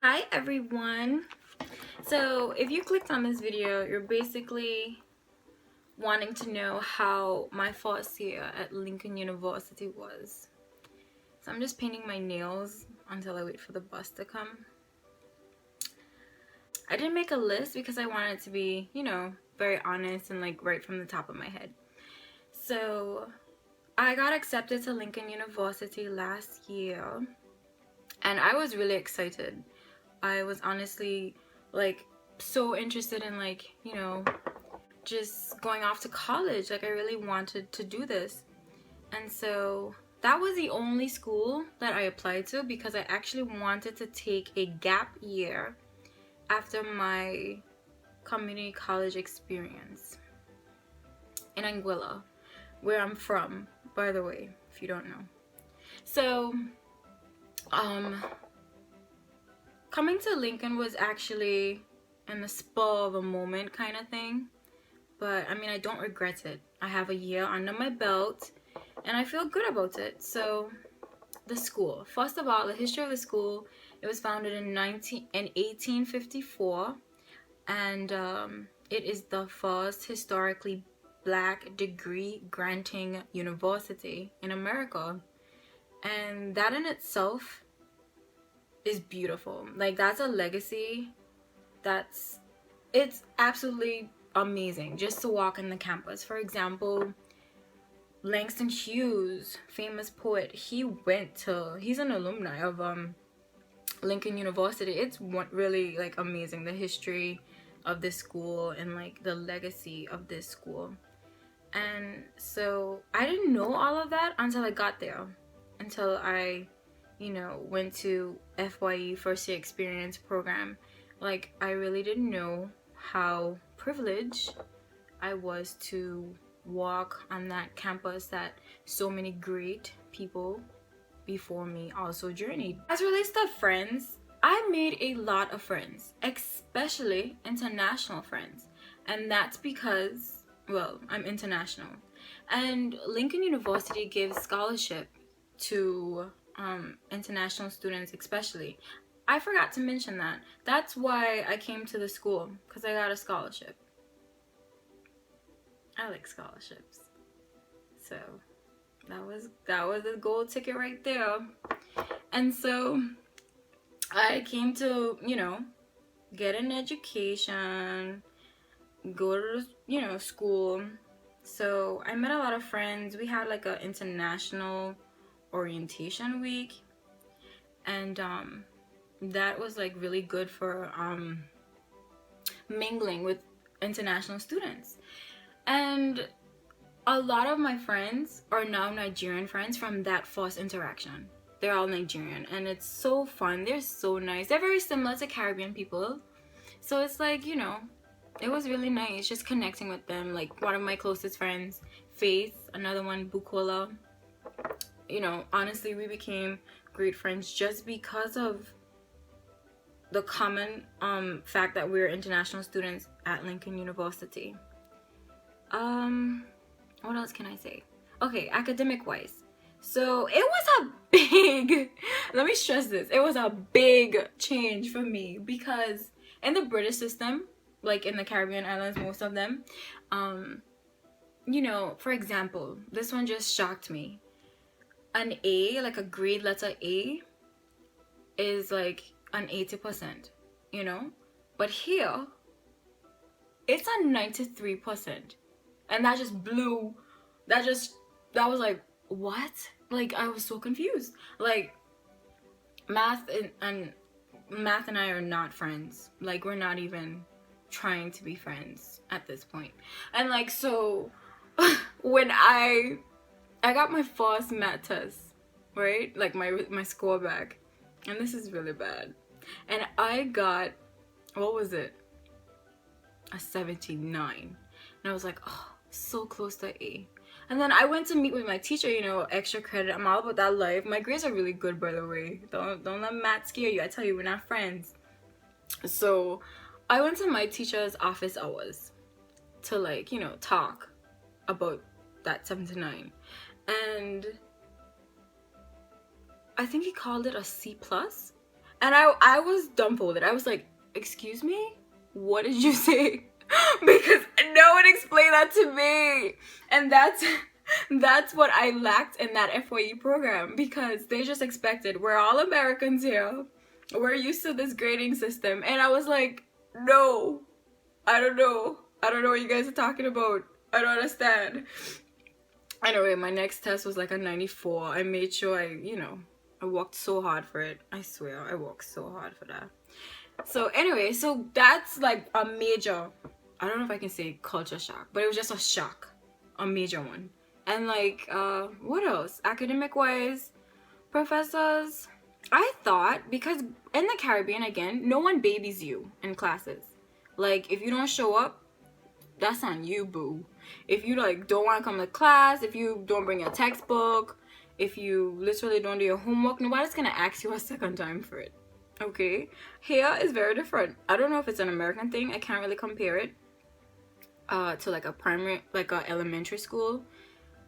Hi everyone. So if you clicked on this video, you're basically wanting to know how my first year at Lincoln University was. So I'm just painting my nails until I wait for the bus to come. I didn't make a list because I wanted it to be, very honest and like right from the top of my head. So I got accepted to Lincoln University last year and I was really excited. I was honestly like so interested in just going off to college. Like I really wanted to do this. And so that was the only school that I applied to because I actually wanted to take a gap year after my community college experience in Anguilla, where I'm from, by the way, if you don't know. So, coming to Lincoln was actually in the spur of a moment kind of thing. But I mean, I don't regret it. I have a year under my belt and I feel good about it. So the school, first of all, the history of the school, it was founded in 1854, and it is the first historically black degree granting university in America, and that in itself is beautiful. Like that's a legacy. It's absolutely amazing just to walk in the campus. For example, Langston Hughes, famous poet, he's an alumni of Lincoln University. It's really like amazing, the history of this school and like the legacy of this school. And so I didn't know all of that until I got there, until I went to FYE, first year experience program. Like I really didn't know how privileged I was to walk on that campus that so many great people before me also journeyed. As relates to friends, I made a lot of friends, especially international friends. And that's because, well, I'm international. And Lincoln University gives scholarship to international students especially. I forgot to mention that. That's why I came to the school, because I got a scholarship. I like scholarships. So that was a gold ticket right there. And so I came to, get an education, go to, school. So I met a lot of friends. We had like an international orientation week, and that was like really good for mingling with international students. And a lot of my friends are now Nigerian friends from that first interaction. They're all Nigerian and it's so fun. They're so nice. They're very similar to Caribbean people. So it's like, it was really nice just connecting with them. Like one of my closest friends, Faith, another one, Bukola. Honestly, we became great friends just because of the common fact that we're international students at Lincoln University. What else can I say? Okay, academic wise. So it was a big, let me stress this, it was a big change for me because in the British system, like in the Caribbean islands, most of them, for example, this one just shocked me. An A, like a grade letter A, is like an 80%, But here, it's a 93%. And that was like, what? Like I was so confused. Like math and I are not friends. Like we're not even trying to be friends at this point. And like so when I got my first math test, right? Like my score back. And this is really bad. And I got, what was it? A 79. And I was like, oh, so close to A. And then I went to meet with my teacher, extra credit. I'm all about that life. My grades are really good, by the way. Don't let math scare you. I tell you, we're not friends. So I went to my teacher's office hours to talk about that 79. And I think he called it a C+. And I was dumbfolded. I was like, excuse me? What did you say? Because no one explained that to me. And that's what I lacked in that FYE program, because they just expected, we're all Americans here. We're used to this grading system. And I was like, no, I don't know. I don't know what you guys are talking about. I don't understand. Anyway, my next test was like a 94. I made sure I worked so hard for it. I swear, I worked so hard for that. So anyway, so that's like a major, I don't know if I can say culture shock, but it was just a shock, a major one. And like, what else? Academic wise, professors, I thought, because in the Caribbean, again, no one babies you in classes. Like, if you don't show up, that's on you, boo. If you like don't want to come to class, if you don't bring your textbook, if you literally don't do your homework, nobody's gonna ask you a second time for it. Okay? Here is very different. I don't know if it's an American thing. I can't really compare it to like a primary, like a elementary school.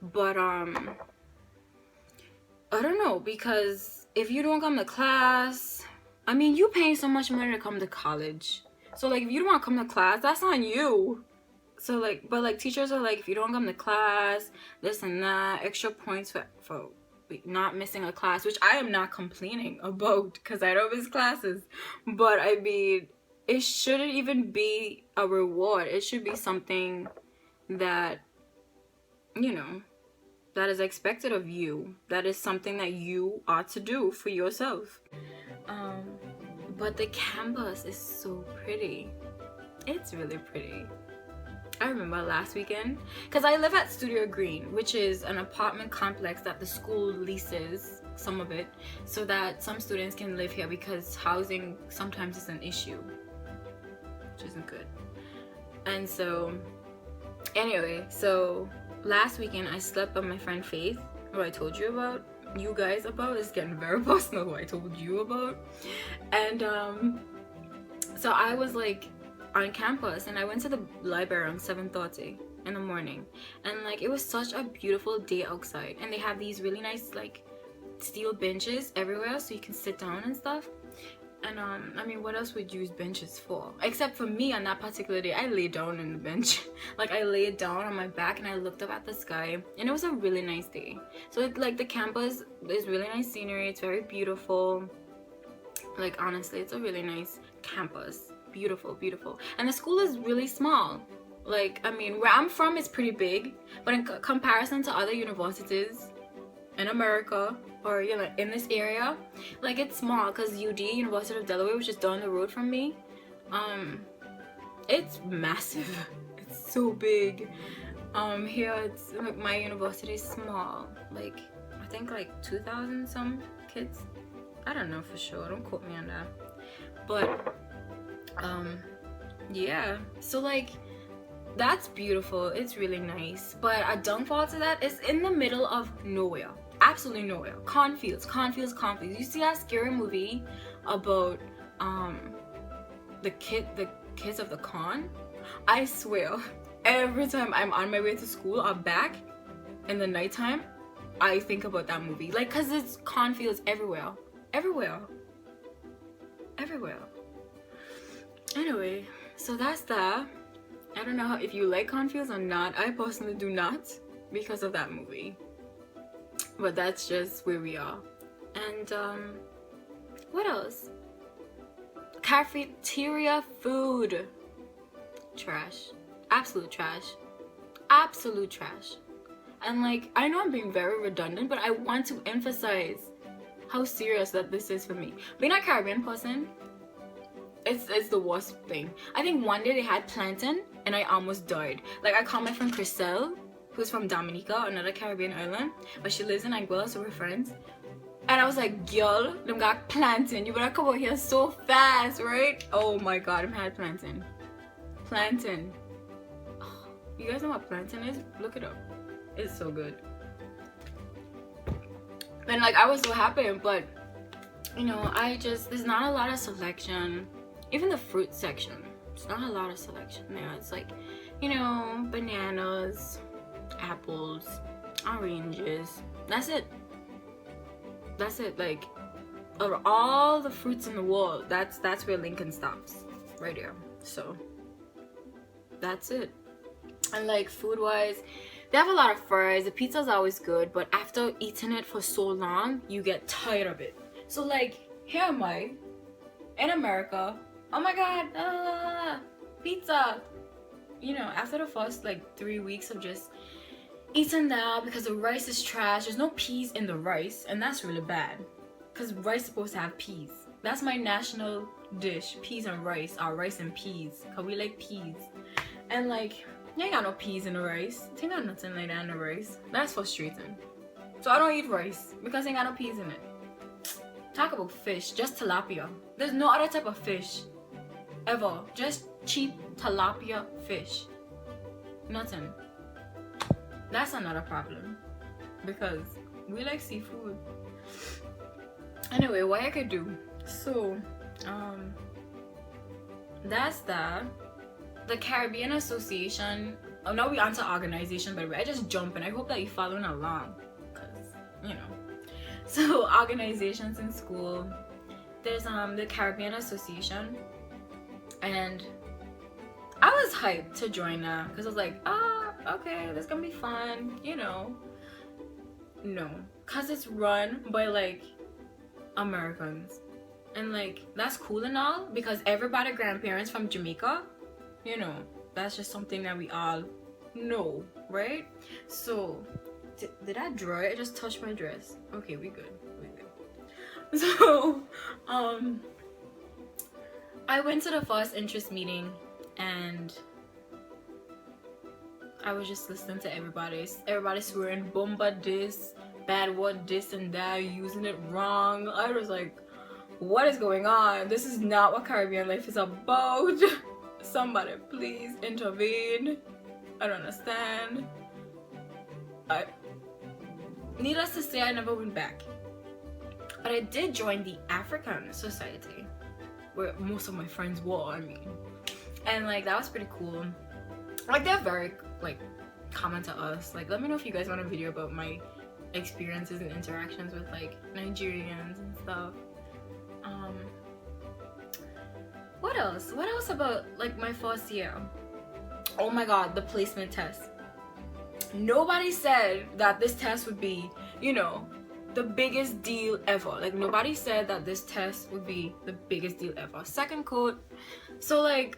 But I don't know, because if you don't come to class, I mean, you paying so much money to come to college. So like, if you don't want to come to class, that's on you. So like, but like, teachers are like, if you don't come to class, this and that, extra points for not missing a class, which I am not complaining about, because I don't miss classes. But I mean, it shouldn't even be a reward. It should be something that, you know, that is expected of you. That is something that you ought to do for yourself. But the campus is so pretty. It's really pretty. I remember last weekend, because I live at Studio Green, which is an apartment complex that the school leases, some of it, so that some students can live here, because housing sometimes is an issue, which isn't good. And so, anyway, so last weekend I slept with my friend Faith, who I told you about, you guys about. It's getting very personal, who I told you about. And so I was like on campus, and I went to the library around 7:30 in the morning, and like, it was such a beautiful day outside, and they have these really nice like steel benches everywhere so you can sit down and stuff. And I mean, what else would you use benches for? Except for me, on that particular day, I laid down on the bench. Like, I laid down on my back and I looked up at the sky, and it was a really nice day. So like, the campus is really nice scenery. It's very beautiful. Like, honestly, it's a really nice campus. Beautiful, beautiful. And the school is really small. Like, I mean, where I'm from is pretty big, but in comparison to other universities in America, or you know, in this area, like, it's small. Because University of Delaware, which is down the road from me, it's massive. It's so big. Here it's like, my university is small, like I think like 2,000 some kids. I don't know for sure, don't quote me on that. But yeah, so like, that's beautiful. It's really nice. But a downfall to that is in the middle of nowhere. Absolutely nowhere. Cornfields. You see that scary movie about the kids of the corn? I swear, every time I'm on my way to school or back in the nighttime, I think about that movie. Like, cause it's cornfields everywhere. Everywhere. Anyway, so that's that. I don't know if you like cornfields or not. I personally do not, because of that movie. But that's just where we are. And what else? Cafeteria food. Trash. Absolute trash. Absolute trash. And like, I know I'm being very redundant, but I want to emphasize how serious that this is for me. Being a Caribbean person, it's the worst thing. I think one day they had plantain and I almost died. Like, I called my friend Chriselle, who's from Dominica, another Caribbean island, but she lives in Anguilla, so we're friends. And I was like, girl, them got plantain. You better come out here so fast, right? Oh my god, I'm had plantain. Plantain. Oh, you guys know what plantain is? Look it up. It's so good. And like, I was so happy, but you know, there's not a lot of selection. Even the fruit section, it's not a lot of selection there. It's like, you know, bananas, apples, oranges. That's it. Like, of all the fruits in the world, that's where Lincoln stops, right here. So that's it. And like food wise, they have a lot of fries. The pizza's always good, but after eating it for so long, you get tired of it. So like, here am I in America, oh my god, pizza, you know, after the first like 3 weeks of just eating that, because the rice is trash, there's no peas in the rice, and that's really bad, because rice is supposed to have peas. That's my national dish, peas and rice, or rice and peas, because we like peas. And like, you ain't got no peas in the rice. You ain't got nothing like that in the rice. That's frustrating. So I don't eat rice because ain't got no peas in it. Talk about fish, just tilapia. There's no other type of fish ever. Just cheap tilapia fish. Nothing. That's another problem because we like seafood. Anyway, what I could do. So, that's that. The Caribbean Association. Oh, now we onto organization, by the way. I just jump and I hope that you're following along, because you know. So organizations in school. There's the Caribbean Association, and I was hyped to join that because I was like, okay, this is gonna be fun, you know. No, because it's run by like Americans, and like that's cool and all because everybody grandparents from Jamaica. You know, that's just something that we all know, right? So, did I draw it? I just touched my dress. Okay, we good. So, I went to the first interest meeting and I was just listening to everybody swearing, bomba this, bad word this and that, using it wrong. I was like, what is going on? This is not what Caribbean life is about. Somebody please intervene. I don't understand. Needless to say, I never went back. But I did join the African Society, where most of my friends were, I mean. And like, that was pretty cool. Like, they're very, like, common to us. Like, let me know if you guys want a video about my experiences and interactions with, like, Nigerians and stuff. What else? What else about, like, my first year? Oh my god, the placement test. Nobody said that this test would be, you know, the biggest deal ever. Like, nobody said that this test would be the biggest deal ever. Second quote. So, like,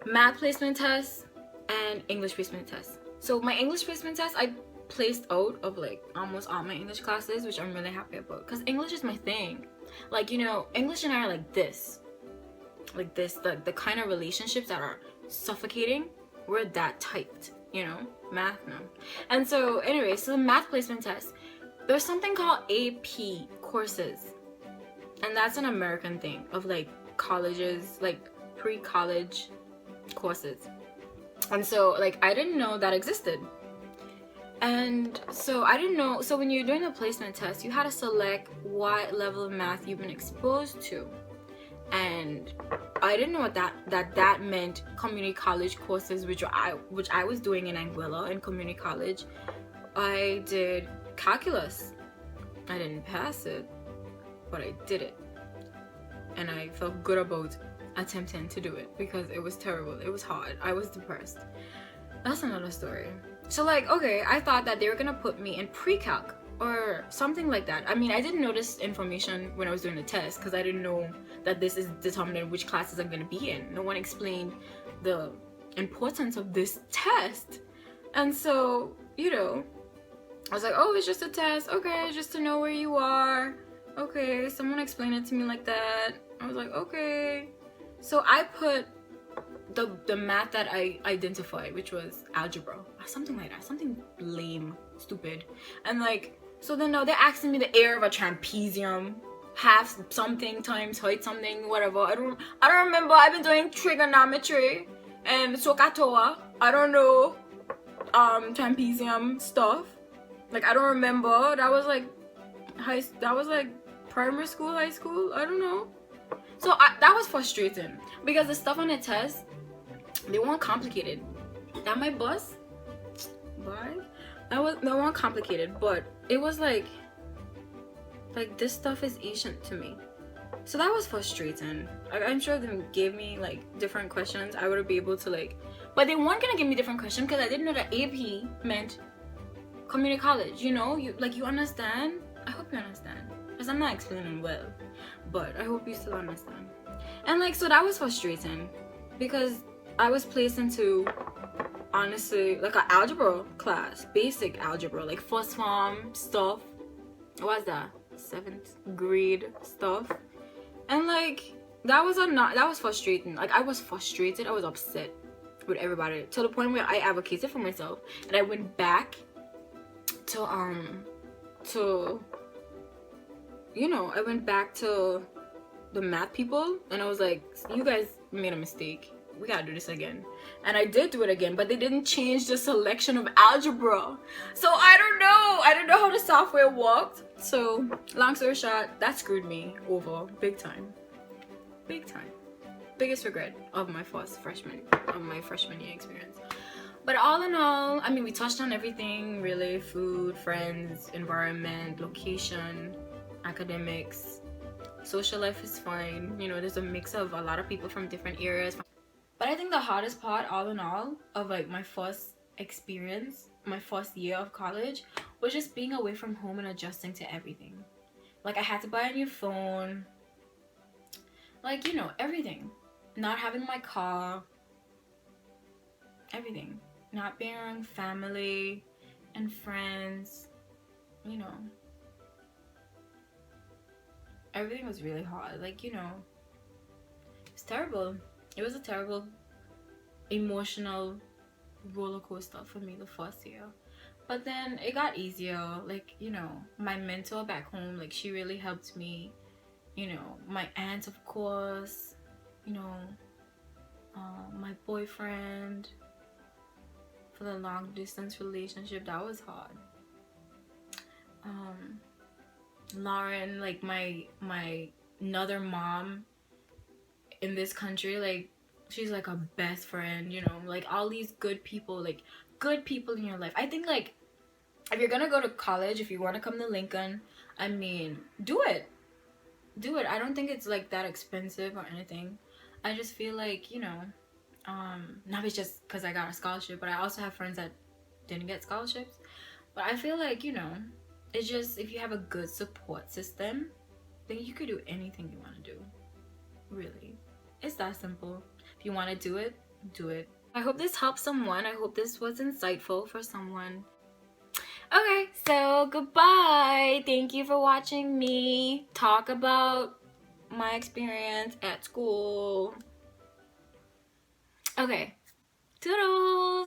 math placement test and English placement test. So, my English placement test, I placed out of, like, almost all my English classes, which I'm really happy about. Because English is my thing. Like, you know, English and I are like this. Like this, the kind of relationships that are suffocating, we're that typed, you know? Math, no. And so, anyway, so the math placement test, there's something called AP courses. And that's an American thing of, like, colleges, like, pre-college courses. And so, like, I didn't know that existed. And so I didn't know, so when you're doing a placement test, you had to select what level of math you've been exposed to. And I didn't know what that meant. Community college courses, which I was doing in Anguilla in community college. I did calculus. I didn't pass it, but I did it. And I felt good about attempting to do it because it was terrible. It was hard. I was depressed. That's another story. So, like, okay, I thought that they were gonna put me in pre-calc or something like that. I mean, I didn't know this information when I was doing the test because I didn't know that this is determining which classes I'm gonna be in. No one explained the importance of this test. And so, you know, I was like, oh, it's just a test. Okay, just to know where you are. Okay, someone explained it to me like that. I was like, okay. So I put the math that I identified, which was algebra or something like that, something lame, stupid. And like, so then now they're asking me the area of a trapezium, half something times height something, whatever. I don't remember. I've been doing trigonometry and SOHCAHTOA. I don't know trapezium stuff. Like, I don't remember. That was like primary school, high school. I don't know. So that was frustrating because the stuff on the test, they weren't complicated. That my bus? Bye. They weren't complicated, but it was like, Like, this stuff is ancient to me. So that was frustrating. I'm sure if they gave me like different questions, I would be able to like, but they weren't gonna give me different questions because I didn't know that AP meant community college. You know, you understand. I hope you understand, because I'm not explaining well, but I hope you still understand. And like, so that was frustrating because I was placed into, honestly, like an algebra class, basic algebra, like first form stuff. What was that? 7th grade stuff. And like, that was frustrating. Like, I was frustrated, I was upset with everybody, to the point where I advocated for myself, and I went back to you know, I went back to the math people, and I was like, you guys made a mistake, we gotta do this again. And I did do it again, but they didn't change the selection of algebra, so I don't know how the software worked. So long story short, that screwed me over big time. Biggest regret of my freshman year experience. But all in all, I mean, we touched on everything really: food, friends, environment, location, academics. Social life is fine, you know, there's a mix of a lot of people from different areas. But I think the hardest part, all in all, of like my first experience, my first year of college, was just being away from home and adjusting to everything. Like, I had to buy a new phone, like, you know, everything. Not having my car, everything. Not being around family and friends, you know. Everything was really hard, like, you know, it's terrible. It was a terrible emotional roller coaster for me the first year. But then it got easier. Like, you know, my mentor back home, like, she really helped me. You know, my aunt, of course, you know, my boyfriend for the long distance relationship, that was hard. Lauren, like my another mom in this country, like, she's like a best friend, you know, like all these good people, like good people in your life. I think, like, if you're gonna go to college, if you want to come to Lincoln, I mean, do it. I don't think it's like that expensive or anything. I just feel like, you know, not just because I got a scholarship, but I also have friends that didn't get scholarships. But I feel like, you know, it's just, if you have a good support system, then you could do anything you want to do. Really, it's that simple. If you want to do it, do it. I hope this helped someone. I hope this was insightful for someone. Okay, so goodbye. Thank you for watching me talk about my experience at school. Okay, toodles.